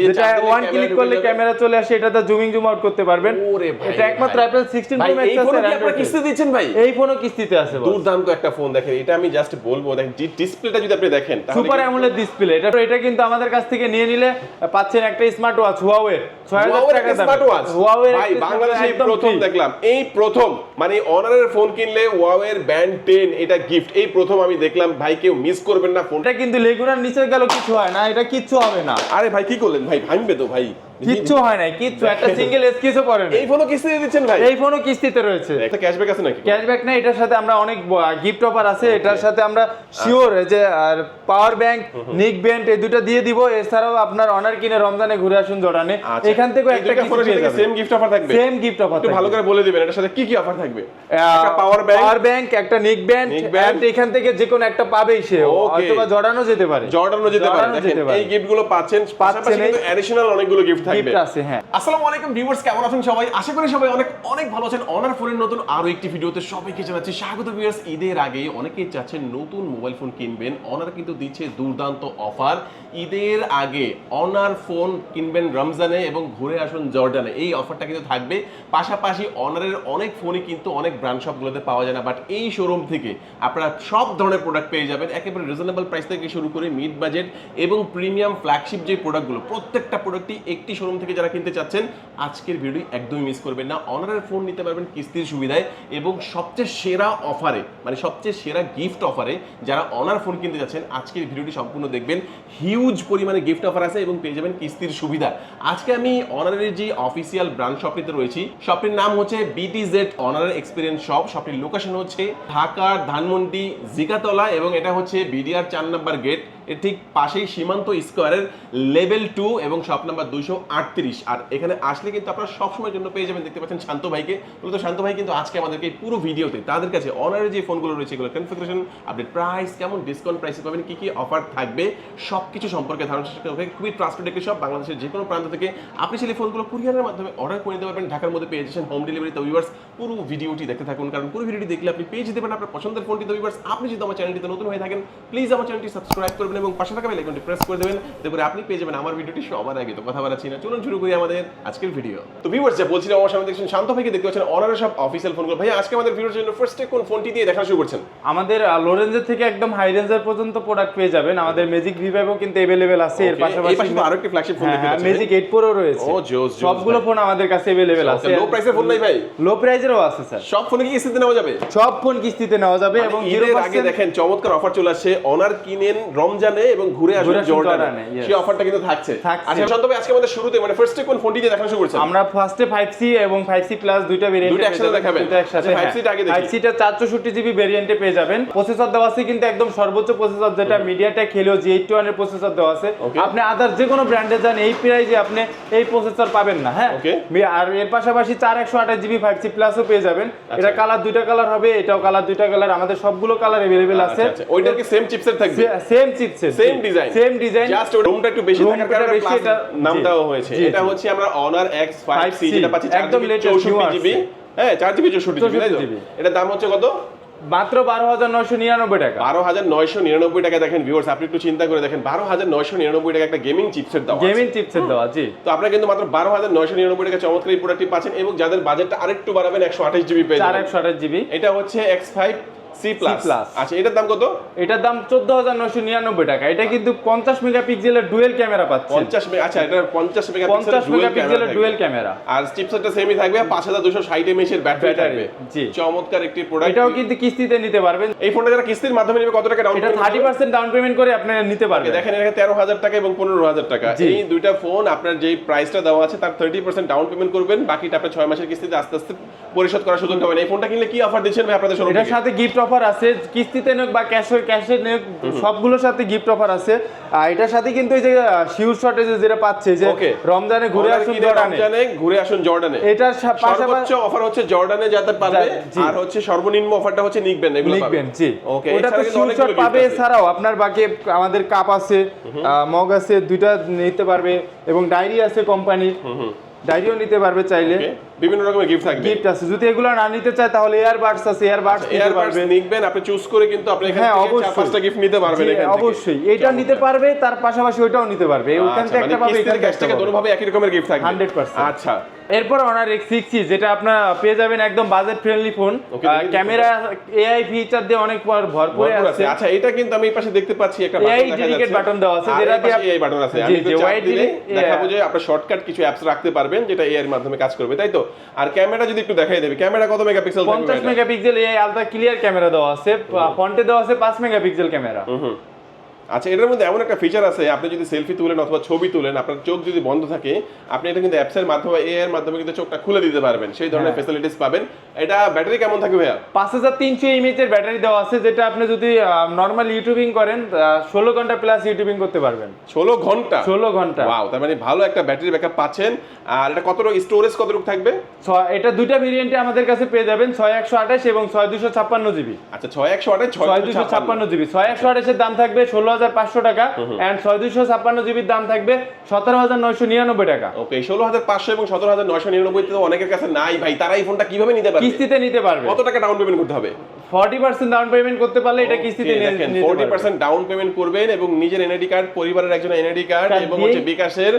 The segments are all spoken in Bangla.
যেটা ওয়ান ক্লিক করলে ক্যামেরা চলে আসে, এটাতে জুমিং জুম আউট করতে পারবেন। এটা একমাত্র অ্যাপল 16 প্রো ম্যাক্স আছে। আপনারা কিস্তি দিচ্ছেন ভাই? এই ফোনও কিস্তিতে আছে। দুর্দান্ত একটা ফোন দেখেন, এটা আমি জাস্ট বলবো, দেখেন ডিসপ্লেটা যদি আপনি দেখেন, সুপার অ্যামোলেড ডিসপ্লে। এটা কিন্তু আমাদের কাছ থেকে নিয়ে নিলে পাচ্ছেন একটা স্মার্ট ওয়াচ হুয়াওয়ে 6000 টাকা দাম। স্মার্ট ওয়াচ ভাই বাংলাদেশে প্রথম দেখলাম, এই প্রথম, মানে অনারের ফোন কিনলে হুয়াওয়ের ব্যান্ড 10 এটা গিফট, এই প্রথম আমি দেখলাম ভাই। কেউ মিস করবেন না ফোনটা। কিন্তু লেগুনার নিচে গেল কিছু হয় না, এটা কিচ্ছু হবে না। আরে ভাই কি করলেন ভাই, ভাঙবে তো ভাই। কিচ্ছু হয় না, কিচ্ছু একটা সিঙ্গেল স্কেচও পড়ে না। এই ফোনও কিস্তিতে দিচ্ছেন ভাই? এই ফোনও কিস্তিতে রয়েছে। একটা ক্যাশব্যাক আছে নাকি? ক্যাশব্যাক না, এটার সাথে আমরা অনেক গিফট অফার আছে। এটার সাথে আমরা শিওর যে পাওয়ার ব্যাংক, নিক ব্যান্ড এই দুটো দিয়ে দিব। এছাড়াও আপনার অনার কিনে রমজানে ঘুরে আসুন জর্ডানে, এখান থেকে একটা গিফট পেয়ে যাবেন। সেম গিফট অফার থাকবে? সেম গিফট অফার থাকবে। একটু ভালো করে বলে দিবেন এটার সাথে কি কি অফার থাকবে। একটা পাওয়ার ব্যাংক, একটা নিক ব্যান্ড, এন্ড এখান থেকে যে কোনো একটা পাবেই সে, অথবা জর্ডানও যেতে পারে। দেখেন এই গিফটগুলো পাচ্ছেন, পাশাপাশি কিন্তু অ্যাডিশনাল অনেকগুলো গিফট থাকবে। গিফট আছে। হ্যাঁ, আসসালামু আলাইকুম ভিউয়ার্স, কেমন আছেন সবাই? আশা করি সবাই অনেক অনেক ভালো আছেন। অনার ফোনের নতুন আরো একটি ভিডিওতে সবাইকে জানাচ্ছি স্বাগত। ভিউয়ার্স, ঈদের আগে অনেকেই চাচ্ছেন নতুন মোবাইল ফোন কিনবেন, অনার কিন্তু দিচ্ছে দুর্দান্ত অফার। ঈদের আগে অনার ফোন কিনবেন রমজানে এবং ঘুরে আসুন জর্ডানে, এই অফারটা কিন্তু থাকবে। পাশাপাশি অনারের অনেক ফোনই কিন্তু অনেক ব্র্যান্ড শপগুলোতে পাওয়া যায় না, বাট এই শোরুম থেকে আপনারা সব ধরনের প্রোডাক্ট পেয়ে যাবেন, একেবারে রিজনেবল প্রাইস থেকে শুরু করে মিড বাজেট এবং প্রিমিয়াম ফ্ল্যাগশিপ যে প্রোডাক্টগুলো, প্রত্যেকটা প্রোডাক্টই একটি শোরুম থেকে যারা কিনতে চাচ্ছেন আজকের ভিডিও একদমই মিস করবেন না। অনারের ফোন নিতে পারবেন কিস্তির সুবিধায় এবং সবচেয়ে সেরা অফারে, মানে সবচেয়ে সেরা গিফট অফারে। যারা অনার ফোন কিনতে যাচ্ছেন আজকের ভিডিওটি সম্পূর্ণ দেখবেন, হিউজ পরিমাণে গিফট অফার আছে এবং পেয়ে যাবেন কিস্তির সুবিধা। আজকে আমি অনারের যে অফিসিয়াল ব্রাঞ্চ শপটিতে রয়েছি, শপটির নাম হচ্ছে BTZ অনারের এক্সপিরিয়েন্স শপ। শপটির লোকেশন হচ্ছে ঢাকার ধানমন্ডি জিগাতলা এবং এটা হচ্ছে BDR 4 নম্বর গেট, এর ঠিক পাশেই সীমান্ত স্কোয়ারের লেভেল 2 এবং শপ নাম্বার 238। আর এখানে আসলে কিন্তু আপনারা সবসময়ের জন্য পেয়ে যাবেন, দেখতে পাচ্ছেন শান্ত ভাইকে। বলতো শান্ত ভাই কিন্তু আজকে আমাদেরকে পুরো ভিডিওতে তাদের কাছে অনারের যে ফোনগুলো রয়েছে এগুলো কনফিগারেশন, আপডেট প্রাইস, কেমন ডিসকাউন্ট প্রাইসে পাবেন, কি কি অফার থাকবে, সবকিছু সম্পর্কে ধারণা চেষ্টা করবে। খুবই ট্রাস্টেড একটি শপ, বাংলাদেশের যে কোনো প্রান্ত থেকে আপনি সেই ফোনগুলো কুরিয়ারের মাধ্যমে অর্ডার করে নিতে পারবেন। ঢাকার মধ্যে পেয়ে যাচ্ছেন হোম ডেলিভারি। তো ভিউয়ার্স, পুরো ভিডিওটি দেখতে থাকুন, কারণ পুরো ভিডিওটি দেখলে আপনি পেয়ে যেতে পারেন আপনার পছন্দের ফোনটি। তো ভিউয়ার্স, আপনি যদি আমার চ্যানেলটিতে নতুন হয়ে থাকেন প্লিজ আমার চ্যানেলটি সাবস্ক্রাইব করবেন এবং পাশে থাকা বেল আইকনটি প্রেস করে দেবেন, তারপরে আপনি পেয়ে যাবেন আমার ভিডিওটি সবার আগে। তো কথা বাড়াচ্ছি না, চলুন শুরু করি আমাদের আজকের ভিডিও। তো ভিউয়ার্স, যা বলছিলাম, আমার সামনে দেখছেন শান্ত ভাইকে, দেখতে পাচ্ছেন অনারের সব অফিসিয়াল ফোনগুলো। ভাই আজকে আমাদের ভিডিওর জন্য ফার্স্টে কোন ফোনটি দিয়ে দেখা শুরু করছেন? আমাদের লো রেঞ্জের থেকে একদম হাই রেঞ্জের পর্যন্ত প্রোডাক্ট পেয়ে যাবেন। আমাদের ম্যাজিক V5ও কিন্তু अवेलेबल আছে। এর পাশাপাশি আরেকটি ফ্ল্যাগশিপ ফোন দেখতে পাচ্ছেন, ম্যাজিক 8 Pro রয়েছে। ও জোস, সবগুলো ফোন আমাদের কাছে अवेलेबल আছে। লো প্রাইসের ফোন নাই ভাই? লো প্রাইসেরও আছে স্যার। সব ফোন কি কিস্তিতে নেওয়া যাবে? সব ফোন কিস্তিতে নেওয়া যাবে এবং ঈদের আগে দেখেন চমৎকার অফার চলে আসছে। অনার কিনেন রমজানে এবং ঘুরে আসুন জর্ডানে, সেই অফারটা কিন্তু থাকছে। আচ্ছা শান্ত ভাই, আজকে আমাদের শুরুতে মানে ফার্স্টে কোন ফোনটি দিয়ে দেখা শুরু করছেন? আমরা ফার্স্টে 5C এবং 5C প্লাস দুইটা ভেরিয়েন্ট, দুটো একসাথে দেখাবেন। একসাথে 5C টা আগে দেখি। 5C টা 464GB ভেরিয়েন্টে পেয়ে যাবেন। প্রসেসর দেওয়া আছে কিন্তু একদম সর্বোচ্চ প্রসেসর, যেটা MediaTek Helio G81 এর প্রসেসর দেওয়া আছে। আপনি আদার যে কোনো ব্র্যান্ডে যান এই প্রাইসে আপনি এই প্রসেসর পাবেন না। হ্যাঁ, আর এর পাশাপাশি 4128GB 5C প্লাসও পেয়ে যাবেন। এটা কালার দুইটা কালার হবে, এটাও কালার দুইটা কালার, আমাদের সবগুলো কালার अवेलेबल আছে। ওইটা কি সেম চিপসেট থাকবে? Same chipset, same design, just রুমটা একটু বেশি থাকার কারণে প্লাস নাম দেওয়া হয়েছে। এটা হচ্ছে আমরা Honor X5C যেটা পাচ্ছি একদম লেটেস্ট 64GB। হ্যাঁ, 4GB 64GB, তাই তো? এটা দাম হচ্ছে কত? মাত্র 12999 টাকা। 12999 টাকা। দেখেন ভিউয়ার্স, আপনি একটু চিন্তা করে দেখেন, 12999 টাকা একটা গেমিং চিপসেট দাও, গেমিং চিপসেট দেওয়া। জি, তো আপনারা কিন্তু মাত্র 12999 টাকা চমৎকার এই প্রোডাক্টটি পাচ্ছেন এবং যাদের বাজেটটা আরেকটু বাড়াবেন 128GB পেয়ে যাবেন। 4128GB। এটা হচ্ছে X5C প্লাস। আচ্ছা, এটার দাম কত? এটার দাম 14999 টাকা। এটা কিন্তু 50 মেগাপিক্সেলের ডুয়াল ক্যামেরা পাচ্ছেন। 50 আচ্ছা, এটা 50 মেগাপিক্সেলের ডুয়াল ক্যামেরা আর চিপসেটটা সেমই থাকবে। 5260 mAh এর ব্যাটারি থাকবে। জি, চমৎকার একটি প্রোডাক্ট। এটাও কিন্তু কিস্তিতে নিতে পারবেন। এই ফোনটা যারা কিস্তির মাধ্যমে নেবে কত টাকা ডাউন পেমেন্ট? এটা 30% ডাউন পেমেন্ট করে আপনি নিতে পারবেন। দেখেন এখানে 13000 টাকা এবং 15000 টাকা, এই দুইটা ফোন আপনার যেই প্রাইসটা দেওয়া আছে তার 30% ডাউন পেমেন্ট করবেন, বাকিটা আপনি 6 মাসের কিস্তিতে আস্তে আস্তে পরিশোধ করার সুযোগ পাবেন। এই ফোনটা কিনলে কি অফার দিচ্ছেন ভাই আপনাদের শোরুম থেকে? এটার সাথে গিফট অফার আছে, কিস্তিতে নেক বা ক্যাশে নেক, সবগুলোর সাথে গিফট অফার আছে। আর এটার সাথে কিন্তু এই যে শিওর শর্টেজ যেটা পাচ্ছে যে রমজানে ঘুরে আসুন জর্ডানে, রমজানে ঘুরে আসুন জর্ডানে, এটার সর্বোচ্চ অফার হচ্ছে জর্ডানে যাতে পাবে, আর হচ্ছে সর্বনিম্ন অফারটা হচ্ছে নিকবেন, এগুলো পাবেন। জি, ওকে, ওটা তো শিওর শর্ট পাবে। এছাড়াও আপনার বাকি আমাদের কাপ আছে, মগ আছে, দুইটা নিতে পারবে এবং ডায়েরি আছে কোম্পানির। ডায়েরিও নিতে পারবে চাইলে। বিভিন্ন রকমের গিফট থাকবে। গিফট আছে, যদি এগুলো না নিতে চায় তাহলে এয়ারবাডস আছে, এয়ারবাডস নিতে পারবে। নিবেন আপনি চুজ করে কিন্তু আপনি এখান থেকে 4-5টা গিফট নিতে পারবেন এখান থেকে। অবশ্যই এটা নিতে পারবে, তার পাশাপাশি ওইটাও নিতে পারবে। ওখান থেকে একটা পাবে, এখান থেকে একটা পাবে। দুটোভাবে একই রকমের গিফট থাকবে 100%। আচ্ছা, এরপর Honor X6 যেটা আপনারা পেয়ে যাবেন একদম budget friendly phone. Camera AI feature দিয়ে অনেক ভরপুর আছে। আচ্ছা, এটা কিন্তু আমি এই পাশে দেখতে পাচ্ছি একটা বাটন দেখা যাচ্ছে, ডেডিকেট বাটন দেওয়া আছে, যেটা দিয়ে এই বাটন আছে। আমি একটু চাপ দিলে দেখাবো যে আপনারা শর্টকাট কিছু অ্যাপস রাখতে পারবেন যেটা এআই এর মাধ্যমে কাজ করবে, তাই তো? আর ক্যামেরা যদি একটু দেখাই দেবে, ক্যামেরা কত মেগাপিক্সেল থাকবে? 50 megapixel AI ultra clear camera দেওয়া আছে, ফ্রন্টে দেওয়া আছে 5 মেগাপিক্সেল ক্যামেরা। আচ্ছা, এটার মধ্যে এমন একটা ফিচার আছে, আপনি যদি সেলফি তুলেন অথবা ছবি তুলেন, আপনার চোখ যদি বন্ধ থাকে, আপনি এটা কিন্তু অ্যাপস এর মাধ্যমে এআই এর মাধ্যমে কিন্তু চোখটা খুলে দিতে পারবেন, সেই ধরনের ফ্যাসিলিটিস পাবেন। এটা ব্যাটারি কেমন থাকবে ভাইয়া? 5300 এমএএইচ এর ব্যাটারি দেওয়া আছে, যেটা আপনি যদি নরমাল ইউটিউবিং করেন 16 ঘন্টা প্লাস ইউটিউবিং করতে পারবেন। 16 ঘন্টা? 16 ঘন্টা। ওয়াও, তার মানে ভালো একটা ব্যাটারি ব্যাকআপ পাচ্ছেন। আর এটা কতটুকু স্টোরেজ কতটুকু থাকবে? এটা দুইটা ভেরিয়েন্টে আমাদের কাছে পেয়ে যাবেন, 6128 এবং 6256 জিবি। আচ্ছা, 6128 6256 জিবি। 6128 এর দাম থাকবে 16500 টাকা এন্ড 6256 জিবির দাম থাকবে 17999 টাকা। ওকে, 16500 এবং 17999 তো অনেকের কাছে নাই ভাই, তারা এই ফোনটা কিভাবে নিতে পারবে? কিস্তিতে নিতে পারবে। কত টাকা ডাউন পেমেন্ট করতে হবে? 40% ডাউন পেমেন্ট করতে পারলে এটা কিস্তিতে নিতে পারবেন। 40% ডাউন পেমেন্ট করবেন এবং নিজের এনআইডি কার্ড, পরিবারের একজন এনআইডি কার্ড এবং হচ্ছে বিকাশের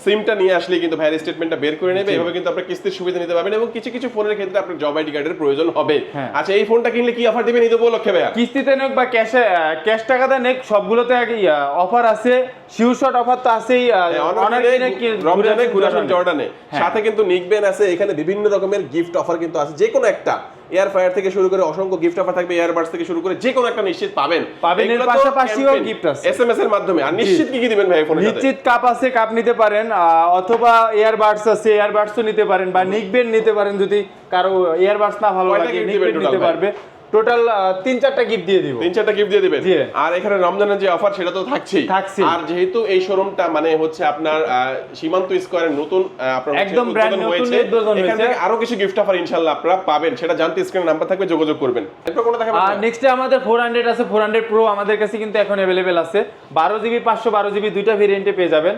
সিমটা নিয়ে আসলে কিন্তু ভাইয়ের স্টেটমেন্টটা বের করে নেবে। এভাবে কিন্তু আপনি কিস্তির সুবিধা নিতে পারবেন এবং কিছু কিছু ফোনের ক্ষেত্রে আপনার জব আইডি কার্ডের প্রয়োজন হবে। আচ্ছা, এই ফোনটা কিনলে কি অফার দিবেন ঈদ উপলক্ষে ভাইয়া? কিস্তিতে নেক বা ক্যাশ টাকাতে নেক, সবগুলোতে অফার আছে। শিওর শট অফার তো আছেই। রমজানে ঘুরাসন জর্ডানে সাথে কিন্তু নিকবেন আছে, এখানে বিভিন্ন রকমের গিফট অফার কিন্তু আছে। যে কোনো একটা এয়ার ফ্রায়ার থেকে শুরু করে অসংখ্য গিফট অফার থাকবে, এয়ারবাডস থেকে শুরু করে যে কোনো একটা নিশ্চিত পাবেন। এর পাশাপাশিও গিফট আছে এসএমএস এর মাধ্যমে। আর নিশ্চিত কি কি দিবেন ভাই ফোনে? নিশ্চিত কাপ আছে, কাপ নিতে পারেন, অথবা এয়ারবাডস আছে, এয়ারবাডসও নিতে পারেন, বা নিকবেন নিতে পারেন যদি কারো এয়ারবাডস না ভালো লাগে, নিকবেন নিতে পারবে। টোটাল 3-4টা গিফট দিয়ে দিব। 3-4টা গিফট দিয়ে দিবেন। আর এখানে রমজানের যে অফার সেটা তো থাকছেই। আর যেহেতু এই শোরুমটা মানে হচ্ছে আপনার সীমান্ত স্কয়ারের নতুন আপনার একদম ব্র্যান্ড নতুন উদ্বোধন হয়েছে, এখান থেকে আরো কিছু গিফট অফার ইনশাআল্লাহ আপনারা পাবেন, সেটা জানতে স্ক্রিনে নাম্বার থাকবে, যোগাযোগ করবেন। এরপর কোনটা দেখাবেন? নেক্সটে আমাদের 400 আছে, 400 প্রো আমাদের কাছে কিন্তু এখন अवेलेबल আছে। 12 জিবি 512 জিবি দুইটা ভেরিয়েন্টে পেয়ে যাবেন।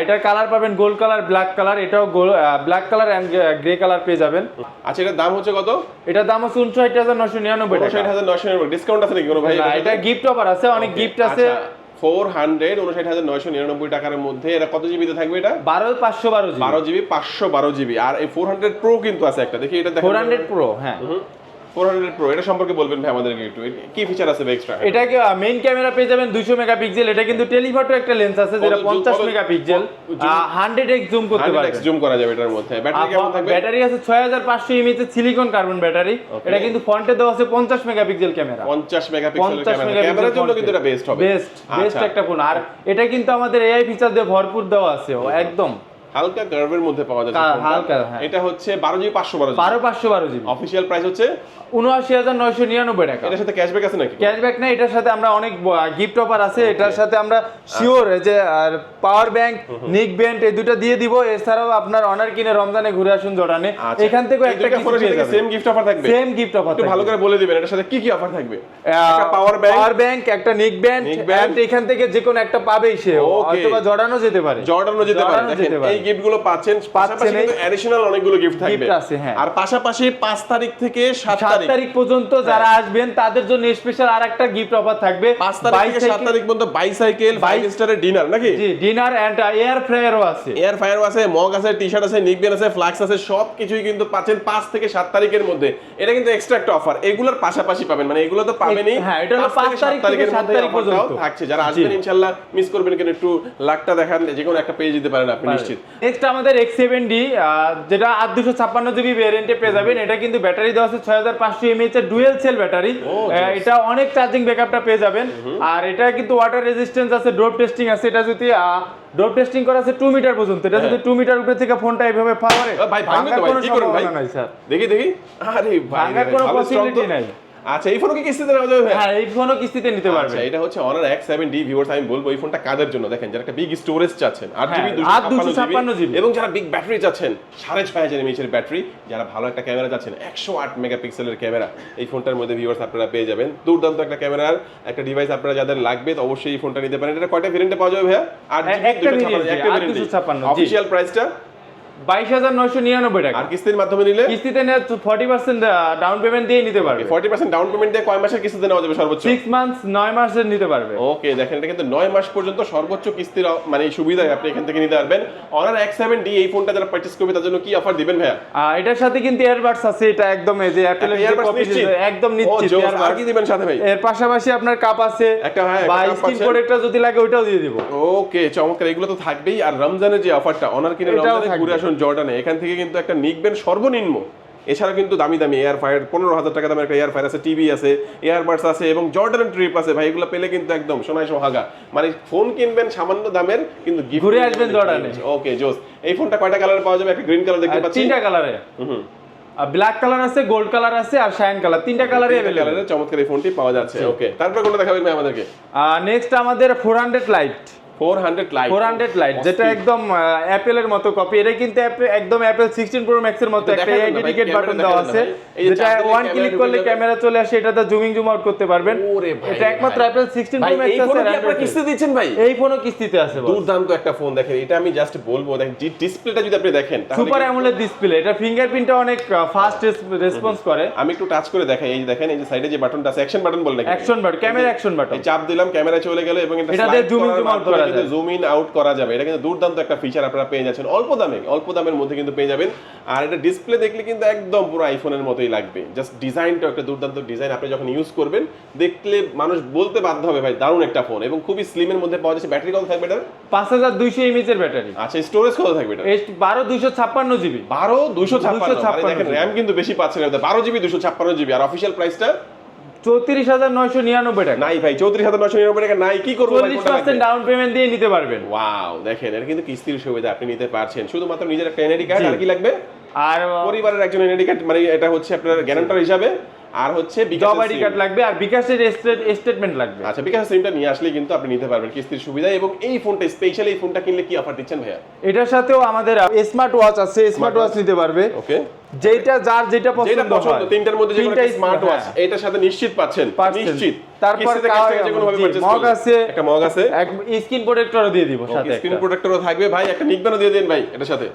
এটার কালার পাবেন গোল্ড কালার, ব্ল্যাক কালার। এটাও black colour and grey colour পেয়ে যাবেন। আচ্ছা, এটার দাম হচ্ছে কত? এটার দাম হচ্ছে 59999 টাকা। 59999 ডিসকাউন্ট আছে নাকি কোনো ভাই? এটা গিফট অফার আছে, অনেক গিফট আছে। 459,999 টাকার মধ্যে এটা কত জিবিতে থাকবে? এটা 512 জিবি। 12 GB 512 GB. আর এই 400 প্রো কিন্তু আছে একটা, দেখি এটা দেখেন। 400 প্রো, হ্যাঁ 400 প্রো, এটা সম্পর্কে বলবেন ভাই আমাদেরকে একটু, কি ফিচার আছে এক্সট্রা? এটাকে মেইন ক্যামেরা পেয়ে যাবেন 200 মেগাপিক্সেল। এটা কিন্তু টেলিফটো একটা লেন্স আছে যেটা 50 মেগাপিক্সেল, 100x জুম করতে পারবে। 100x জুম করা যাবে এটার মধ্যে। ব্যাটারি কেমন থাকবে? ব্যাটারি আছে 6500 এমএএইচ এর সিলিকন কার্বন ব্যাটারি। এটা কিন্তু ফ্রন্টে দেওয়া আছে 50 মেগাপিক্সেল ক্যামেরা। 50 মেগাপিক্সেলের ক্যামেরা, ক্যামেরার জন্য কিন্তু এটা বেস্ট হবে। বেস্ট একটা ফোন। আর এটা কিন্তু আমাদের এআই ফিচার দিয়ে ভরপুর দেওয়া আছে একদম। হালকা কার্ভের মধ্যে পাওয়া যাচ্ছে হালকা, হ্যাঁ। এটা হচ্ছে 12 জিবি 512 জিবি। অফিশিয়াল প্রাইস হচ্ছে 79999 টাকা। এটার সাথে ক্যাশব্যাক আছে নাকি? ক্যাশব্যাক না, এটার সাথে আমরা অনেক গিফট অফার আছে। এটার সাথে আমরা শিওর যে পাওয়ার ব্যাংক, নিক ব্যান্ড এই দুটো দিয়ে দিব। এছাড়াও আপনার অনার কিনে রমজানে ঘুরে আসুন জর্ডানে, এখান থেকে একটা গিফট পেয়ে যাবেন। সেম গিফট অফার থাকবে? Same gift offer. একটু ভালো করে বলে দিবেন এটার সাথে কি কি অফার থাকবে? একটা পাওয়ার ব্যাংক, একটা নিক ব্যান্ড, এন্ড এখান থেকে যে কোনো একটা পাবেই সে, অথবা জর্ডানও যেতে পারে। দেখেন এই গিফটগুলো পাচ্ছেন। পাশাপাশি কিন্তু অ্যাডিশনাল অনেকগুলো গিফট থাকবে। আর পাশাপাশি 5 তারিখ থেকে 7 তারিখ পর্যন্ত যারা আসবেন তাদের জন্য স্পেশাল আরেকটা গিফট অফার থাকবে। 5 তারিখ থেকে 7 তারিখ পর্যন্ত বাইসাইকেল, 5 স্টারের ডিনার নাকি? জি, ডিনার এন্ড এয়ার ফ্রায়ারও আছে। এয়ার ফ্রায়ারও আছে, মগ আছে, টি-শার্ট আছে, নিকবেন আছে, ফ্লাক্স আছে, সবকিছুই কিন্তু পাচ্ছেন 5 থেকে 7 তারিখের মধ্যে। এটা কিন্তু এক্সট্রা একটা অফার, এগুলোর পাশাপাশি পাবেন, মানে এগুলো তো পাবেনই। হ্যাঁ, এটা হলো 5 তারিখ থেকে 7 তারিখ পর্যন্ত থাকছে। যারা আসবেন ইনশাআল্লাহ মিস করবেন কেন, একটু লাখটা দেখান, যে কোনো একটা পেয়ে যেতে পারেন আপনি নিশ্চিত। নেক্সট আমাদের X7D, যেটা 8256 জিবি ভেরিয়েন্টে পেয়ে যাবেন। এটা কিন্তু ব্যাটারি দেওয়া আছে 6500 এমএএইচ এর ডুয়াল সেল ব্যাটারি। এটা অনেক চার্জিং ব্যাকআপটা পেয়ে যাবেন। আর এটা কিন্তু ওয়াটার রেজিস্ট্যান্স আছে, ড্রপ টেস্টিং আছে। এটা যদি ড্রপ টেস্টিং করা আছে 2 মিটার পর্যন্ত। এটা যদি 2 মিটার উপরে থেকে ফোনটা এইভাবে পাওয়ারে ভাই ভাঙবে তো, ভাই কি করুন ভাই? দেখি আরে ভাই, ভাঙার কোনো পসিবিলিটি নাই। আচ্ছা, এই ফোনও কি কিস্তিতে নেওয়া যাবে? হ্যাঁ, এই ফোনও কিস্তিতে নিতে পারবে। আচ্ছা, এটা হচ্ছে Honor X7D ভিউয়ার্স। আমি বলবো এই ফোনটা কাদের জন্য, দেখেন যারা একটা বিগ স্টোরেজ চাচ্ছেন, 8GB 256 জিবি, এবং যারা বিগ ব্যাটারি চাচ্ছেন 6500 এমএএইচ এর ব্যাটারি, যারা ভালো একটা ক্যামেরা চাচ্ছেন 108 মেগাপিক্সেলের ক্যামেরা, এই ফোনটার মধ্যে ভিউয়ার্স আপনারা পেয়ে যাবেন। দুর্দান্ত একটা ক্যামেরার একটা ডিভাইস আপনারা যাদের লাগবে তো অবশ্যই এই ফোনটা নিতে পারেন। এটা কয়টা ভেরিয়েন্টে পাওয়া যাবে ভাইয়া? 8GB 256 একটা ভেরিয়েন্ট। অফিশিয়াল প্রাইসটা 22,999 টাকা। আর কিস্তির মাধ্যমে নিলে কিস্তিতে নিয়ে 40% ডাউন পেমেন্ট দিয়ে নিতে পারবে। 40% ডাউন পেমেন্ট দিয়ে কয় মাসের কিস্তিতে নেওয়া যাবে সর্বোচ্চ? 6 মান্থস 9 মাসের নিতে পারবে। ওকে, দেখেন এটা কিন্তু 9 মাস পর্যন্ত সর্বোচ্চ কিস্তির মানে সুবিধায় আপনি এখান থেকে নিতে পারবেন। Honor X7D এই ফোনটা যারা পারচেজ করবে তার জন্য কি অফার দিবেন ভাইয়া? এটার সাথে কিন্তু এয়ারবাডস আছে, এটা একদম এই যে অ্যাপেলের যে earbuds কপি নিশ্চিত? একদম নিশ্চিত আর earbuds। কি দিবেন সাথে ভাই? এর পাশাপাশি আপনার কাপ আছে একটা, হ্যাঁ, বা একটা কাপ স্ক্রিন আছে। প্রোটেক্টর যদি লাগে ওইটাও দিয়ে দিব। ওকে, চমৎকার, এগুলো তো থাকবেই। আর রমজানের যে অফারটা অনার কিনে এটাও রমজানে থাকবে। ঘুরে আসুন জর্ডানে, এখান থেকে কিন্তু একটা নিকবেন সর্বনিম্ন। এছাড়া কিন্তু দামি দামি এয়ার ফায়ার 15,000 টাকা দামের একটা এয়ার ফায়ার আছে, টিভি আছে, এয়ারবাডস আছে এবং জর্ডানের ট্রিপ আছে ভাই। এগুলো পেলে কিন্তু একদম সোনায় সোহাগা। মানে ফোন কিনবেন সামান্য দামের, কিন্তু gift ঘুরে আসবেন জর্ডানে। ওকে, জোস। এই ফোনটা কয়টা কালারে পাওয়া যাবে? একটা গ্রিন কালার দেখতে পাচ্ছি, 3টা কালারে, হুম, ব্ল্যাক কালার আছে, গোল্ড কালার আছে আর শাইন কালার, 3টা কালারে তিনটা अवेलेबल। কালারে চমৎকার এই ফোনটি পাওয়া যাচ্ছে। ওকে, তারপর কোনটা দেখাবেন ভাই আমাদেরকে? নেক্সট আমাদের 400 লাইট। 400 লাইট, 400 লাইট যেটা একদম অ্যাপেলের মতো কপি। এটা কিন্তু একদম অ্যাপেল 16 প্রো ম্যাক্স এর মতো এটা একটা দেখাবেন না ভাই, ডেডিকেট ক্যামেরা বাটন দেখাবেন দেওয়া না আছে, ভাই। এই যে যেটা চাপ দিলে ওয়ান ক্যামেরা ক্লিক ঢুকে করলে যাবে। ক্যামেরা চলে আসে, এটাতে জুম আউট করতে পারবেন। ওরে ভাই, এটা একমাত্র ভাই। অ্যাপেল 16 ভাই প্রো ম্যাক্স এই ফোনে কি আছে। আপনারা কিস্তি দিচ্ছেন ভাই? এই ফোনও কিস্তিতে আছে বস। দুর্দান্ত একটা ফোন, দেখেন এটা আমি জাস্ট বলবো, দেখেন ডিসপ্লেটা যদি আপনি দেখেন তাহলে সুপার কিন্তু- অ্যামোলেড ডিসপ্লে, এটা ফিঙ্গারপ্রিন্টটা অনেক ফাস্ট রেসপন্স করে। আমি একটু টাচ করে দেখাই। এই যে দেখেন, এই যে সাইডে যে বাটনটা আছে, অ্যাকশন বাটন বলে নাকি? Action button, camera action button. এই চাপ দিলাম, ক্যামেরা চলে গেল এবং এটা এটাতে zoom in, zoom out করা যায়। জুম ইন আউট করা যাবে। এটা কিন্তু দুর্দান্ত একটা ফিচার আপনারা পেয়ে যাচ্ছেন অল্প দামের মধ্যে কিন্তু পেয়ে যাবেন। আর এটা ডিসপ্লে দেখলে কিন্তু একদম পুরো আইফোনের মতোই লাগবে। জাস্ট ডিজাইনটা একটা দুর্দান্ত ডিজাইন। আপনি যখন ইউজ করবেন দেখলে মানুষ বলতে বাধ্য হবে ভাই দারুণ একটা ফোন, এবং খুবই স্লিমের মধ্যে পাওয়া যাচ্ছে। ব্যাটারি কত থাকবে এটা? 5200 এমএএইচ এর ব্যাটারি। আচ্ছা, স্টোরেজ কত থাকবে এটা? 12256 জিবি। 12,256 দেখেন র্যাম কিন্তু বেশি পাচ্ছেন, 12 জিবি 256 জিবি। আর অফিসিয়াল প্রাইসটা 34,999 টাকা। নাই ভাই, 34,999 টাকা নাই। কি করবো ভাই? 40% ডাউন পেমেন্ট দিয়ে নিতে পারবেন। ওয়াও, দেখেন এটা কিন্তু কিস্তির সুবিধা আপনি নিতে পারছেন। শুধুমাত্র নিজের একটা এনআইডি কার্ড, আর কি লাগবে? আর পরিবারের একজন এনআইডি কার্ড, মানে এটা হচ্ছে আপনার গ্যারান্টার হিসাবে। আর হচ্ছে জব আইডি কার্ড লাগবে আর বিকাশের স্টেটমেন্ট লাগবে। আচ্ছা, বিকাশ সিমটা নিয়ে আসলে কিন্তু আপনি নিতে পারবেন কিস্তির সুবিধা। এবং এই ফোনটা স্পেশালি, এই ফোনটা কিনলে কি অফার দিচ্ছেন ভাইয়া? এটার সাথেও আমাদের স্মার্ট ওয়াচ আছে, স্মার্ট ওয়াচ নিতে পারবে। ওকে, যেটা যার যেটা যেটা পছন্দ পছন্দ, হয়। তিনটার মধ্যে যে কোনো তিনটাই স্মার্ট ওয়াচ হ্যাঁ। এটার সাথে নিশ্চিত পাচ্ছেন, নিশ্চিত। তারপর কিস্তিতে cash থেকে যে কোনো ভাবে purchase মগ করলে। আছে, একটা মগ আছে, স্ক্রিন প্রোটেক্টরও দিয়ে দিব সাথে। স্ক্রিন প্রোটেক্টরও থাকবে ভাই। একটা নিকবেনও দিয়ে দেন ভাই এটার সাথে,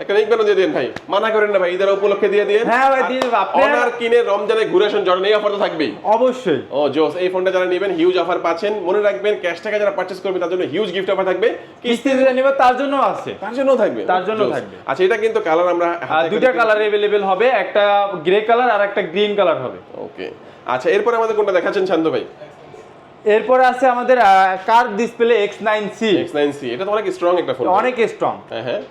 একটা নিকবেনও দিয়ে দেন ভাই। মানা করেন না ভাই, ঈদের উপলক্ষে দিয়ে দিন। হ্যাঁ ভাই, দিয়ে দেব। আপনি অনার কিনে রমজানে ঘুরে আসুন জর্ডান, এই অফার তো থাকবেই অবশ্যই। ও জোস। এই ফোনটা যারা নেবেন হিউজ অফার পাচ্ছেন। মনে রাখবেন, ক্যাশ টাকা যারা পারচেজ করবে তার জন্য হিউজ গিফট অফার থাকবে। কিস্তিতে নিবে তার জন্য আছে, তার জন্য থাকবে, তার জন্য জোস। থাকবে। আচ্ছা, এটা কিন্তু কালার আমরা দুইটা কালার अवेलेबल হবে, একটা গ্রে কালার আর একটা গ্রিন কালার হবে। ওকে, আচ্ছা, এরপরে আমাদের কোনটা দেখাচ্ছেন শান্ত ভাই? এরপরে আছে আমাদের কার্ভ ডিসপ্লে X9C। X9C, এটা তো অনেক স্ট্রং একটা ফোন। অনেক স্ট্রং। হ্যাঁ হ্যাঁ,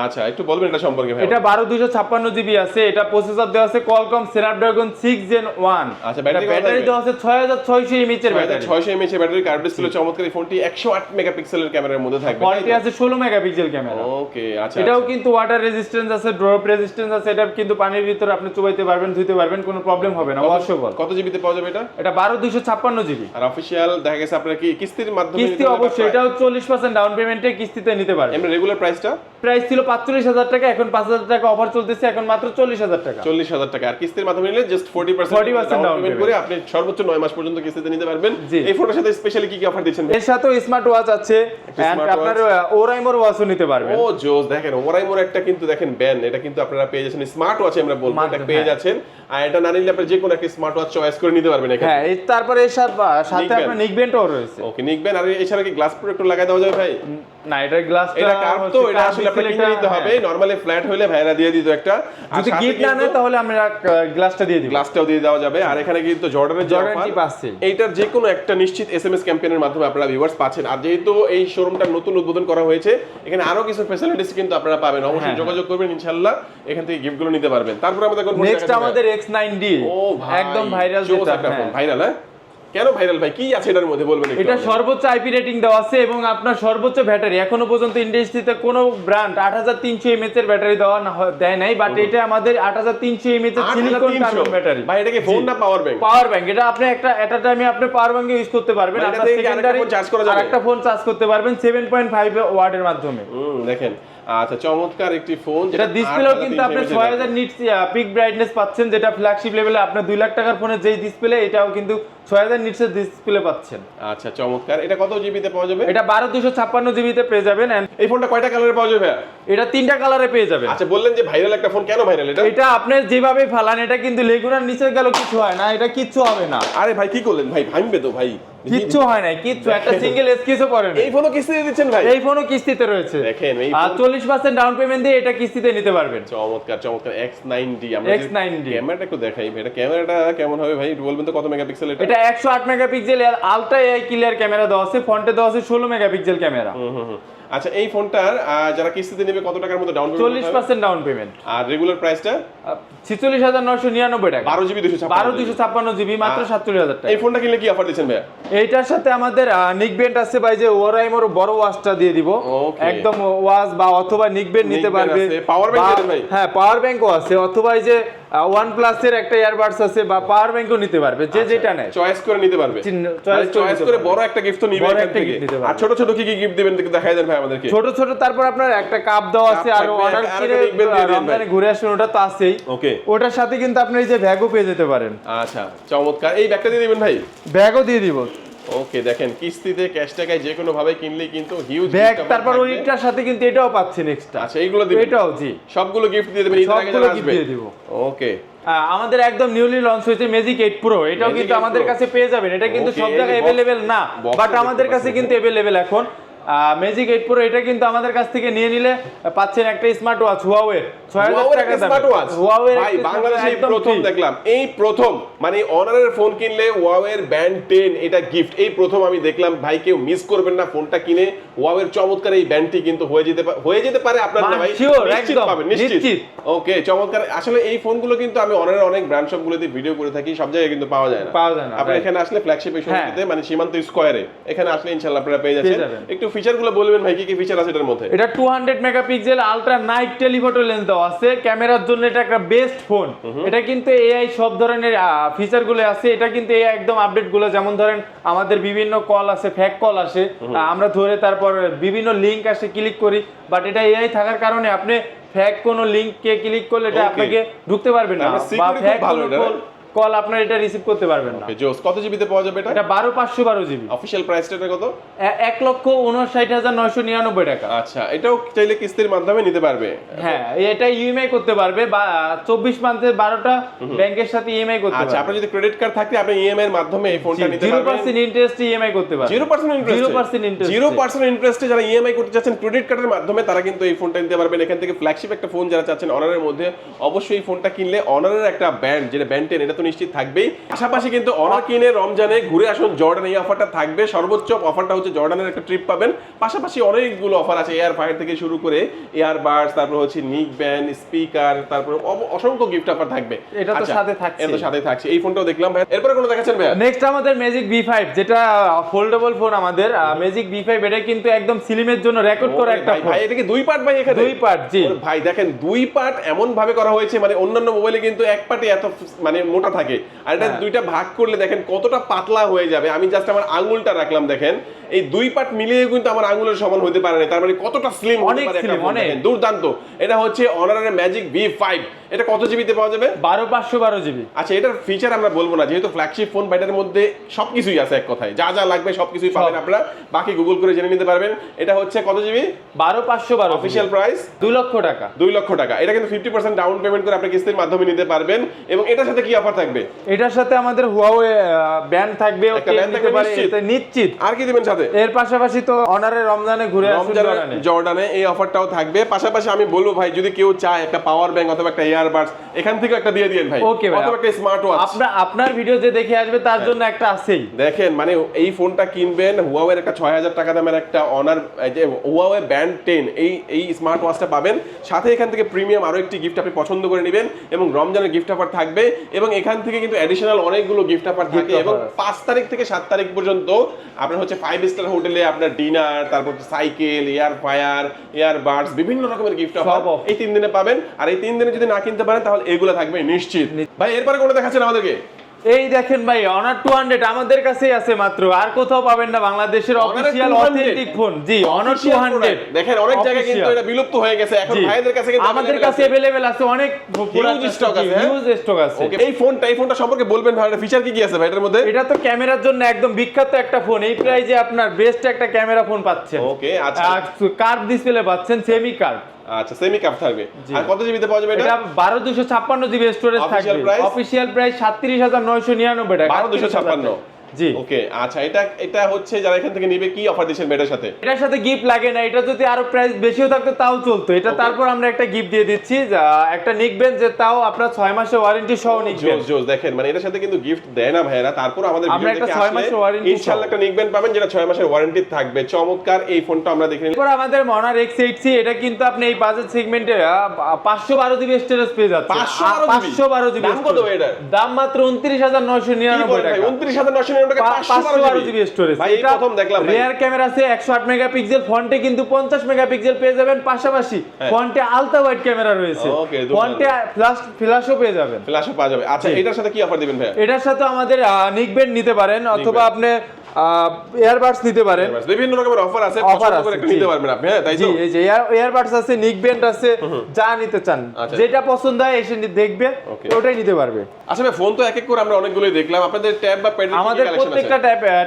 আচ্ছা একটু বলবেন এটা সম্পর্কে ভাই। এটা 12256 জিবি আছে। এটা প্রসেসর দেওয়া আছে Qualcomm Snapdragon 6 Gen 1। আচ্ছা, ব্যাটারি দেওয়া আছে 6600 mAh এর ব্যাটারি। 600 mAh এর ব্যাটারি, কার্ভ ডিসপ্লে চমৎকার। এই ফোনটি 108 মেগাপিক্সেলের ক্যামেরার মধ্যে থাকবে। কোয়ালিটি আছে 16 মেগাপিক্সেল ক্যামেরা। ওকে, আচ্ছা, এটাও কিন্তু ওয়াটার রেজিস্ট্যান্স আছে, ড্রপ রেজিস্ট্যান্স আছে। এটা কিন্তু পানির ভিতরে আপনি চুবাইতে পারবেন, ধুইতে পারবেন, কোনো প্রবলেম হবে না, ওয়াশেবল। কত জিবিতে পাওয়া যাবে এটা? এটা 12256 জিবি। আর অফিশিয়াল দেখা গেছে আপনারা কি কিস্তির মাধ্যমে কিস্তি অবশ্যই, এটাও 40% ডাউন পেমেন্টে কিস্তিতে নিতে পারবেন। এমনি রেগুলার প্রাইসটা? প্রাইস ছিল 45,000 টাকা, এখন 5,000 টাকা অফার চলতেছে, এখন মাত্র 40,000 টাকা। 40,000 টাকা। আর কিস্তির মাধ্যমে নিলে জাস্ট 40% ডাউন পেমেন্ট করে আপনি সর্বোচ্চ 9 মাস পর্যন্ত কিস্তিতে নিতে পারবেন। জি। এই ফোনের সাথে স্পেশালি কি কি অফার দিচ্ছেন? এর সাথেও স্মার্ট ওয়াচ আছে, এন্ড smart আপনার ওরাইমোর ওয়াচও নিতে পারবেন। ও জোস, দেখেন ওরাইমোর একটা কিন্তু দেখেন ব্যান্ড, এটা কিন্তু আপনারা পেয়ে যাচ্ছেন স্মার্ট ওয়াচে, আমরা বলবো এটা পেয়ে হ্যাঁ। যাচ্ছেন। আর এটা না নিলে আপনি যে কোনো একটা স্মার্ট ওয়াচ চয়েস করে নিতে পারবেন এখানে। হ্যাঁ, তারপরে এর সাথে Nickband। আপনার নিকবেন্টও রয়েছে। ওকে, নিকবেন। আর এছাড়া কি গ্লাস প্রোটেক্টর লাগাই দেওয়া যাবে ভাই? না, এটা গ্লাসটা এটা কার্ভ তো, এটা আসলে আপনাকে কিনে নিতে হবে। নরমালি ফ্ল্যাট হলে ভাইরা দিয়ে দিত একটা। আর যদি সাথে গিফট না নেয় তাহলে আমরা গ্লাসটা দিয়ে দিব। গ্লাসটাও দিয়ে দেওয়া যাবে। আর এখানে কিন্তু জর্ডানের যে জর্ডান offer, টিপ আছে। এইটার যে কোনো একটা নিশ্চিত এসএমএস ক্যাম্পেইনের মাধ্যমে আপনারা ভিউয়ার্স পাচ্ছেন। আর যেহেতু এই শোরুমটা নতুন উদ্বোধন করা হয়েছে, এখানে আরো কিছু ফ্যাসিলিটিস কিন্তু আপনারা পাবেন। অবশ্যই হ্যাঁ, যোগাযোগ করবেন, ইনশাআল্লাহ এখান থেকে গিফটগুলো নিতে পারবেন। তারপর আমাদের কোন নেক্সট আমাদের X9D। ও ভাই, একদম ভাইরাল জোস যেটা। একটা ফোন। হ্যাঁ। ভাইরাল? হ্যাঁ, কেন ভাইরাল ভাই? কি আছে এটার মধ্যে বলবেন একটু? এটা সর্বোচ্চ আইপি রেটিং দেওয়া আছে এবং আপনার সর্বোচ্চ ব্যাটারি এখনো পর্যন্ত ইন্ডাস্ট্রিতে কোনো ব্র্যান্ড 8300 mAh এর ব্যাটারি দেয় নাই, বাট এটা আমাদের 8300 mAh এর সিলিকন কার্বন ব্যাটারি। ভাই এটা কি ফোন না পাওয়ার ব্যাংক? Power bank. এটা আপনি একটা টাইমে আপনি পাওয়ার ব্যাংকে ইউজ করতে পারবেন। মানে আপনার এটা থেকে সেকেন্ডারি আরেকটা ফোন চার্জ করা যাবে? আরেকটা ফোন চার্জ করতে পারবেন 7.5 ওয়াটের মাধ্যমে। দেখেন আচ্ছা, চমৎকার একটি ফোন, এটা ডিসপ্লেও কিন্তু আপনি 6000 নিটস পিক ব্রাইটনেস পাচ্ছেন, যেটা ফ্ল্যাগশিপ লেভেলে আপনি 2 লাখ টাকার ফোনে যেই ডিসপ্লে, এটাও কিন্তু 6000 নিটসের ডিসপ্লে পাচ্ছেন। আচ্ছা, চমৎকার। এটা কত জিবিতে পাওয়া যাবে? এটা 12256 জিবিতে পেয়ে যাবেন। এই ফোনটা কয়টা কালারে পাওয়া যাবে? এটা 3টা কালারে পেয়ে যাবেন। আচ্ছা, বললেন যে ভাইরাল একটা ফোন, কেন ভাইরাল এটা? এটা আপনি যেভাবে ফালান, এটা কিন্তু লেগুনার নিচে গেল কিছু হয় না, এটা কিচ্ছু হবে না। আরে ভাই কি করলেন ভাই, ভাঙবে তো ভাই। কিচ্ছু হয় না, কিচ্ছু, একটা সিঙ্গেল স্কেচও পড়ে না। এই ফোনও কিস্তিতে দিচ্ছেন ভাই? এই ফোনও কিস্তিতে রয়েছে। দেখেন এই আর 40% ডাউন পেমেন্ট দিয়ে এটা কিস্তিতে নিতে পারবেন। চমৎকার চমৎকার X90। আমরা X90 ক্যামেরাটা একটু দেখাই ভাই, এটা ক্যামেরাটা কেমন হবে ভাই একটু বলবেন তো? কত মেগাপিক্সেল এটা? এটা 108 megapixel ultra AI clear camera দেওয়া আছে, ফ্রন্টে দেওয়া আছে 16 মেগাপিক্সেল ক্যামেরা। আচ্ছা, এই ফোনটার যারা কিস্তিতে নেবে কত টাকার মতো ডাউন পেমেন্ট? 40% down payment. আর রেগুলার প্রাইসটা 46999 টাকা। 12 জিবি 256 জিবি মাত্র 47000 টাকা। এই ফোনটা কিনলে কি অফার দিচ্ছেন ভাই? এইটার সাথে আমাদের নিকবেন্ড আছে ভাই, যে ওরাইমোর বড় ওয়াচটা দিয়ে দিব। একদম ওয়াচ বা অথবা নিকবেন্ড নিতে পারবে। পাওয়ার ব্যাংক দিবেন ভাই? হ্যাঁ, পাওয়ার ব্যাংকও আছে, অথবা এই যে OnePlus এর একটা ইয়ারবাডস আছে, বা পাওয়ার ব্যাংকও নিতে পারবে, যে যেটা নেয় চয়েস করে নিতে পারবে। চয়েস করে বড় একটা গিফট তো নিবে এখান থেকে। আর ছোট ছোট কি কি গিফট দিবেন দেখাই দেন ভাই আমাদেরকে। ছোট ছোট তারপর আপনার একটা কাপ দেওয়া আছে, আর অর্ডার করে রমজানে ঘুরে আসুন, ওটা তো আছেই। ওকে, ওটার সাথে কিন্তু আপনি এই যে ব্যাগও পেয়ে যেতে পারেন। আচ্ছা, চমৎকার। এই ব্যাগটা দিয়ে দিবেন ভাই? ব্যাগও দিয়ে দিব। ওকে, দেখেন কিস্তিতে ক্যাশ টাকায় যে কোনো ভাবে কিনলে কিন্তু হিউজ ব্যাগ, তারপর ওইটার সাথে কিন্তু এটাও পাচ্ছেন এক্সট্রা। আচ্ছা, এইগুলো দিবেন? এটাও জি, সবগুলো গিফট দিয়ে দেবেন, ঈদের আগে যারা আসবে দিয়ে দিব। ওকে। আমাদের একদম নিউলি লঞ্চ হয়েছে ম্যাজিক 8 প্রো, এটাও কিন্তু আমাদের কাছে পেয়ে যাবেন। এটা কিন্তু সব জায়গায় अवेलेबल না, বাট আমাদের কাছে কিন্তু अवेलेबल এখন। ম্যাজিক 8 প্রো এটা কিন্তু আমাদের কাছ থেকে নিয়ে নিলে পাচ্ছেন একটা স্মার্ট ওয়াচ হুয়াওয়ে 6000 টাকা দাম। হুয়াওয়ে ভাই বাংলাদেশে প্রথম দেখলাম, এই প্রথম, মানে অনারের ফোন কিনলে হুয়াওয়ের ব্যান্ড 10 এটা গিফট, এই প্রথম আমি দেখলাম ভাই। কেউ মিস করবেন না, ফোনটা কিনে হুয়াওয়ের চমৎকার এই ব্যান্ডটি কিন্তু হয়ে যেতে পারে আপনার না ভাই? নিশ্চিত পাবেন, নিশ্চিত। ওকে, চমৎকার। আসলে এই ফোনগুলো কিন্তু আমি অনারের অনেক ব্র্যান্ড শপগুলোতে ভিডিও করে থাকি, সব জায়গায় কিন্তু পাওয়া যায় না। আপনি এখানে আসলে ফ্ল্যাগশিপ এই শোরুমটিতে, মানে সীমান্ত স্কয়ারে, এখানে আসলে ইনশাআল্লাহ আপনারা পেয়ে যাচ্ছেন। একটু ফিচারগুলো বলবেন ভাই, কি কি ফিচার আছে এটার মধ্যে? এটা 200 megapixel ultra night telephoto lens দেওয়া আছে, ক্যামেরার জন্য এটা একটা বেস্ট ফোন। এটা কিন্তু এআই সব ধরনের ফিচারগুলো আছে। এটা কিন্তু এই একদম আপডেটগুলো, যেমন ধরেন আমাদের বিভিন্ন কল আছে, ফেক কল আসে, আমরা ধরে তারপর বিভিন্ন লিংক আসে, ক্লিক করি, বাট এটা এআই থাকার কারণে আপনি ফেক কোনো লিংকে ক্লিক করলে এটা আপনাকে ঢুকতে পারবেন না, বা ফেক কল আপনার এটা রিসিভ করতে পারবেন না। জোস। কত জিবিতে পাওয়া যাবে এটা? এটা 12512 জিবি। অফিশিয়াল প্রাইসটা কত? 1,59,999 টাকা। আচ্ছা, এটাও চাইলে কিস্তির মাধ্যমে নিতে পারবে? হ্যাঁ, এটা ইএমআই করতে পারবে, বা 24 মান্থে 12টা ব্যাংকের সাথে ইএমআই করতে পারবে। আচ্ছা, আপনার যদি ক্রেডিট কার্ড থাকে আপনি ইএমআই এর মাধ্যমে এই ফোনটা নিতে পারবেন। 0% ইন্টারেস্ট ইএমআই করতে পারবেন। 0% ইন্টারেস্ট? 0% ইন্টারেস্টে যারা ইএমআই করতে চাচ্ছেন ক্রেডিট কার্ডের মাধ্যমে, তারা কিন্তু এই ফোনটা নিতে পারবেন এখান থেকে। ফ্ল্যাগশিপ একটা ফোন যারা চাচ্ছেন অনারের মধ্যে, অবশ্যই এই ফোনটা কিনলে অনারের একটা ব্যান্ড, যেটা ব্যান্ড 10, এটা তো নিশ্চিত থাকবেই। পাশাপাশি কিন্তু অনার কিনে রমজানে ঘুরে আসুন জর্ডান, এই অফারটা থাকবে। সর্বোচ্চ অফারটা হচ্ছে জর্ডানের একটা ট্রিপ পাবেন। পাশাপাশি অনেকগুলো অফার আছে, এয়ার ফায়ার থেকে শুরু করে ইয়ারবাডস, তারপর হচ্ছে নিক ব্যান্ড, স্পিকার, তারপর অসংখ্য গিফট অফার থাকবে। এটা তো সাথে থাকছে, এটা সাথে থাকছে। এই ফোনটাও দেখলাম ভাই। এরপরে কোন দেখাচ্ছেন ভাই? নেক্সট আমাদের ম্যাজিক V5, যেটা ফোল্ডেবল ফোন আমাদের ম্যাজিক V5। এটা কিন্তু একদম সিলিমের জন্য রেকর্ড করা একটা ফোন ভাই। এটা কি দুই পার্ট ভাই? এখানে দুই পার্ট জি ভাই। দেখেন দুই পার্ট এমন ভাবে করা হয়েছে, মানে অন্যান্য মোবাইলে কিন্তু এক পার্টে এত মানে মোটা থাকে, আর এটা দুইটা ভাগ করলে দেখেন কতটা পাতলা হয়ে যাবে। আমি জাস্ট আমার আঙ্গুলটা রাখলাম, দেখেন এই দুই পার্ট মিলিয়ে কিন্তু আমার আঙ্গুলের সমান হতে পারে না, তার মানে কতটা স্লিম হতে পারে একটা ফোন। দেখেন দুর্দান্ত। এটা হচ্ছে অনারের ম্যাজিক V5। এটা কত জিবিতে পাওয়া যাবে? 12512 জিবি। আচ্ছা, এটার ফিচার আমরা বলবো না, যেহেতু ফ্ল্যাগশিপ ফোন, বাইটার মধ্যে সবকিছুই আছে এক কথায়, যা যা লাগবে সবকিছুই পাবেন আপনারা, বাকি গুগল করে জেনে নিতে পারবেন। এটা হচ্ছে কত জিবি? 12512। অফিশিয়াল প্রাইস 2 লক্ষ টাকা। 2 লক্ষ টাকা। এটা কিন্তু 50% ডাউন পেমেন্ট করে আপনি কিস্তির মাধ্যমে নিতে পারবেন। এবং এটার সাথে কি অফার থাকবে? এটার সাথে আমাদের হুয়াওয়ে ব্যান্ড থাকবে, ওকে নিতে পারে, এটা নিশ্চিত। আর কি দিবেন সাথে? এর পাশাপাশি তো অনারের রমজানে ঘুরে আসুন জর্ডানে, এই অফারটাও থাকবে। পাশাপাশি আমি বলবো ভাই, যদি কেউ চায় একটা পাওয়ার ব্যাংক অথবা একটা ইয়ারবাডস, এখান থেকে একটা দিয়ে দিয়েন ভাই, অথবা একটা স্মার্ট ওয়াচ। আপনার ভিডিও যে দেখে আসবে তার জন্য একটা আছেই। দেখেন, মানে এই ফোনটা কিনবেন, হুয়াওয়ের একটা 6000 টাকা দামের একটা অনার, যে হুয়াওয়ে ব্যান্ড 10, এই স্মার্ট ওয়াচটা পাবেন। সাথে এখান থেকে প্রিমিয়াম আরো একটি গিফট আপনি পছন্দ করে নেবেন, এবং রমজানের গিফট অফার থাকবে। এবং এখান থেকে কিন্তু অ্যাডিশনাল অনেকগুলো গিফট অফার থাকে। এবং 5 তারিখ থেকে 7 তারিখ পর্যন্ত আপনার হচ্ছে 5 স্টার হোটেলে আপনার ডিনার, তারপর সাইকেল, এয়ার ফায়ার, ইয়ারবাডস, বিভিন্ন রকমের গিফট অফার এই 3 দিনে পাবেন। আর এই 3 দিনে যদি না কিনতে পারেন তাহলে এগুলো থাকবে নিশ্চিত। ভাই এরপরে কোনটা দেখাচ্ছেন আমাদেরকে? এই দেখেন ভাই অনার 200 আমাদের কাছেই আছে মাত্র, আর কোথাও পাবেন না বাংলাদেশের Honor অফিশিয়াল 200 অথেন্টিক ফোন। জি অনার 200 দেখেন অনেক জায়গায় কিন্তু এটা বিলুপ্ত হয়ে গেছে, এখন ভাইদের কাছে কিন্তু আমাদের কাছে अवेलेबल আছে, অনেক হিউজ স্টক আছে, হিউজ স্টক আছে। ওকে এই ফোনটা সম্পর্কে বলবেন ভাই, ফিচার কি কি আছে ভাই এটার মধ্যে? এটা তো ক্যামেরার জন্য একদম বিখ্যাত একটা ফোন, এই প্রাইজে আপনার বেস্ট একটা ক্যামেরা ফোন পাচ্ছেন। ওকে আচ্ছা, কার্ভ ডিসপ্লে পাচ্ছেন, সেমি কার্ভ। আচ্ছা সেমি কাপ থাকবে। আর কত জিবিতে পাওয়া যাবে এটা? এটা 12256 জিবি স্টোরেজ থাকবে। অফিশিয়াল প্রাইস 37999 টাকা। 12256। জি ওকে আচ্ছা, এটা হচ্ছে যারা এখান থেকে নিবে কি অফার দিচ্ছেন এটার সাথে? এটার সাথে গিফট লাগে না, এটা যদি আরো প্রাইস বেশিও থাকতো তাও চলতো। এটা তারপর আমরা একটা গিফট দিয়ে দিচ্ছি, একটা নিকবেন, যে তাও আপনার 6 মাসের ওয়ারেন্টি সহ নিকবেন। জোস দেখেন, মানে এটার সাথে কিন্তু গিফট দেয় না ভাইরা, তারপর আমাদের ভিডিও একটা দেখে 6 মাসের ওয়ারেন্টি ইনশাআল্লাহ একটা নিকবেন পাবেন যেটা 6 মাসের ওয়ারেন্টি থাকবে। চমৎকার এই ফোনটা আমরা দেখে নিলাম। তারপর আমাদের Honor X80, এটা কিন্তু আপনি এই বাজেট সেগমেন্টে 512 জিবি স্টোরেজ পেয়ে যাচ্ছেন। 512 জিবি। দাম কত এটার? দাম মাত্র 29999 টাকা। 29999 টাকা 512 জিবি স্টোরেজ। ভাই এটা প্রথম দেখলাম ভাই। রিয়ার ক্যামেরা আছে 108 মেগাপিক্সেল, ফ্রন্টে কিন্তু 50 মেগাপিক্সেল পেয়ে যাবেন, পাশাপাশি ফ্রন্টে আলট্রা ওয়াইড ক্যামেরা রয়েছে। ফ্রন্টে ফ্ল্যাশও পেয়ে যাবেন। ফ্ল্যাশও পাওয়া যাবে। আচ্ছা এটার সাথে কি অফার দিবেন ভাই? এটার সাথে আমাদের নিকবেন্ড নিতে পারেন, অথবা আপনি ইয়ারবাডস নিতে পারেন। বিভিন্ন রকমের অফার আছে, পছন্দ করে একটা নিতে পারবেন আপনি। হ্যাঁ তাই তো? জি এই যে ইয়ারবাডস আছে, নিকবেন্ড আছে, যা নিতে চান যেটা পছন্দ হয় এসে দেখবে, ওটাই নিতে পারবে। আচ্ছা ভাই ফোন তো এক এক করে আমরা অনেকগুলোই দেখলাম, আপনাদের ট্যাব বা প্যাড আমাদের প্রত্যেকটা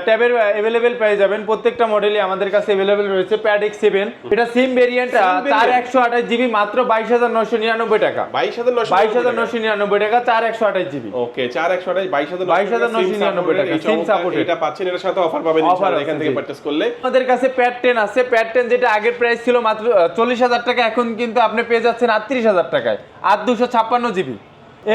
ট্যাবের अवेलेबल পেয়ে যাবেন, প্রত্যেকটা মডেলই আমাদের কাছে अवेलेबल রয়েছে। প্যাড X7 এটা সিম ভেরিয়েন্ট, তার 128 জিবি মাত্র 22999 টাকা। 22999 টাকা 4128 জিবি। ওকে 4128 22999 টাকা সিম সাপোর্টেড। এটা পাচ্ছেন, এর সাথে অফার পাবেন ইনশাআল্লাহ এখান থেকে পারচেজ করলে। আমাদের কাছে প্যাড 10 আছে, প্যাড 10 যেটা আগের প্রাইস ছিল মাত্র 40000 টাকা, এখন কিন্তু আপনি পেয়ে যাচ্ছেন 38000 টাকায়, 8256 জিবি।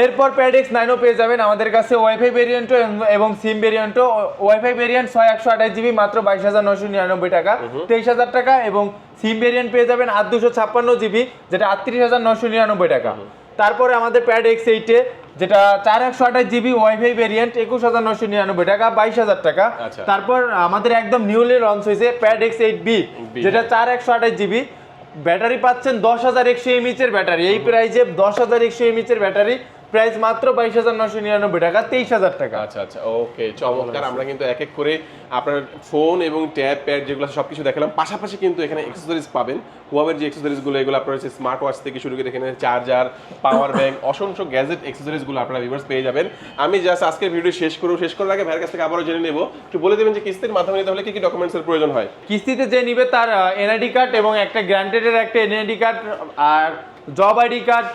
এরপর প্যাড X9 ও পেয়ে যাবেন আমাদের কাছে, ওয়াইফাই ভেরিয়েন্টও এবং সিম ভেরিয়েন্টও। ওয়াইফাই ভেরিয়েন্ট 6128 জিবি মাত্র 22999 টাকা, 23000 টাকা, এবং সিম ভেরিয়েন্ট পেয়ে যাবেন 8256 জিবি যেটা 38999 টাকা। তারপরে আমাদের প্যাড X8 যেটা 4128 জিবি ওয়াইফাই ভেরিয়েন্ট 21999 টাকা, 22000 টাকা। তারপর আমাদের একদম নিউলি লঞ্চ হয়েছে প্যাড X8B যেটা 4128 জিবি, ব্যাটারি পাচ্ছেন 10100 mAh এর ব্যাটারি। এই প্রাইসে 10100 mAh এর ব্যাটারি, প্রাইস মাত্র 22999 টাকা, 23000 টাকা। আচ্ছা আচ্ছা ওকে চমৎকার। আমরা কিন্তু এক এক করে আপনার ফোন এবং ট্যাব প্যাড যেগুলো আছে সবকিছু দেখালাম, পাশাপাশি কিন্তু এখানে অ্যাকসেসরিজ পাবেন। হুয়াওয়ের যে অ্যাকসেসরিজগুলো এগুলো আপনার হচ্ছে স্মার্ট ওয়াচ থেকে শুরু করে এখানে চার্জার, পাওয়ার ব্যাংক, অসংখ্য গ্যাজেট অ্যাকসেসরিজগুলো আপনারা ভিউয়ার্স পেয়ে যাবেন। আমি জাস্ট আজকের ভিডিও শেষ করার আগে ভাইয়ের কাছ থেকে আবারও জেনে নেব, একটু বলে দেবেন যে কিস্তির মাধ্যমে নিতে হলে কি কি ডকুমেন্টসের প্রয়োজন হয়? কিস্তিতে যে নিবে তার এনআইডি কার্ড এবং একটা গ্রান্টেডের একটা এনআইডি কার্ড, আর job ID card,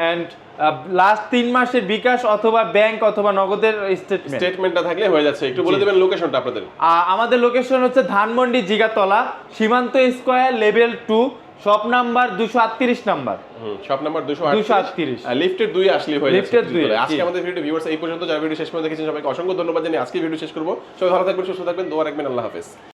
and last 3 মাসের বিকাশ অথবা ব্যাংক অথবা নগদের স্টেটমেন্টটা থাকলে হয়ে যাচ্ছে। একটু বলে দেবেন লোকেশনটা আপনাদের। আমাদের লোকেশন হচ্ছে ধানমন্ডি জিগাতলা, সীমান্ত square, level 2, shop number 238 number. Shop number 238, লিফটের 2 আসলে হয়ে যাচ্ছে। আজকে আমাদের ভিডিও ভিউয়ার্স এই পর্যন্ত। যারা ভিডিও শেষ পর্যন্ত দেখেছেন সবাইকে অসংখ্য ধন্যবাদ জানিয়ে আজকে ভিডিও শেষ করব। সবাই ভালো থাকবেন, সুস্থ থাকবেন, দোয়া রাখবেন। আল্লাহ হাফেজ।